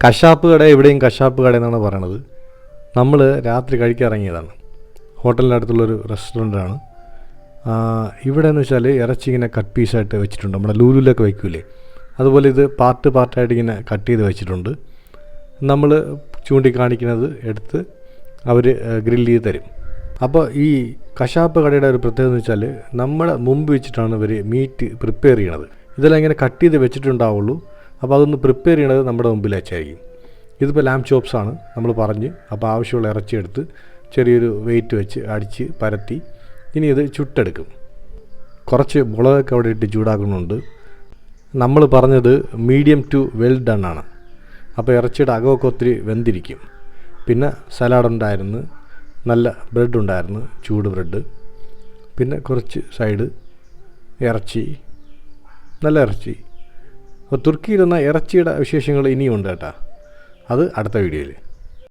കശാപ്പ് കട എവിടെയും കശാപ്പ് കട എന്നാണ് പറയണത്. നമ്മൾ രാത്രി കഴിക്കാൻ ഇറങ്ങിയതാണ്. ഹോട്ടലിൻ്റെ അടുത്തുള്ളൊരു റെസ്റ്റോറൻ്റാണ്. ഇവിടെ എന്ന് വെച്ചാൽ ഇറച്ചി ഇങ്ങനെ കട്ട് പീസായിട്ട് വെച്ചിട്ടുണ്ട്. നമ്മുടെ ലൂലുലൊക്കെ വയ്ക്കൂലേ, അതുപോലെ ഇത് പാർട്ടായിട്ട് ഇങ്ങനെ കട്ട് ചെയ്ത് വെച്ചിട്ടുണ്ട്. നമ്മൾ ചൂണ്ടിക്കാണിക്കുന്നത് എടുത്ത് അവർ ഗ്രില്ല് ചെയ്ത് തരും. അപ്പോൾ ഈ കശാപ്പ് കടയുടെ ഒരു പ്രത്യേകത എന്ന് വെച്ചാൽ നമ്മുടെ മുമ്പ് വെച്ചിട്ടാണ് ഇവർ മീറ്റ് പ്രിപ്പയർ ചെയ്യണത്. ഇതെല്ലാം ഇങ്ങനെ കട്ട് ചെയ്ത് വെച്ചിട്ടുണ്ടാവുള്ളൂ. അപ്പോൾ അതൊന്ന് പ്രിപ്പയർ ചെയ്യണത് നമ്മുടെ മുമ്പിൽ വെച്ചായിരിക്കും. ഇതിപ്പോൾ ലാം ചോപ്സാണ് നമ്മൾ പറഞ്ഞ്. അപ്പോൾ ആവശ്യമുള്ള ഇറച്ചി എടുത്ത് ചെറിയൊരു വെയിറ്റ് വെച്ച് അടിച്ച് പരത്തി ഇനി ഇത് ചുട്ടെടുക്കും. കുറച്ച് മുളകൊക്കെ അവിടെ ഇട്ട് ചൂടാക്കുന്നുണ്ട്. നമ്മൾ പറഞ്ഞത് മീഡിയം ടു വെൽ ഡൺ ആണ്. അപ്പോൾ ഇറച്ചിയുടെ അകമൊക്കെ ഒത്തിരി വെന്തിരിക്കും. പിന്നെ സലാഡ് ഉണ്ടായിരുന്നു, നല്ല ബ്രെഡ് ഉണ്ടായിരുന്നു, ചൂട് ബ്രെഡ്, പിന്നെ കുറച്ച് സൈഡ് ഇറച്ചി, നല്ല ഇറച്ചി. അപ്പോൾ തുർക്കിയിലെന്ന ഇറച്ചിയുടെ വിശേഷങ്ങൾ ഇനിയും ഉണ്ട് കേട്ടോ. അത് അടുത്ത വീഡിയോയിൽ.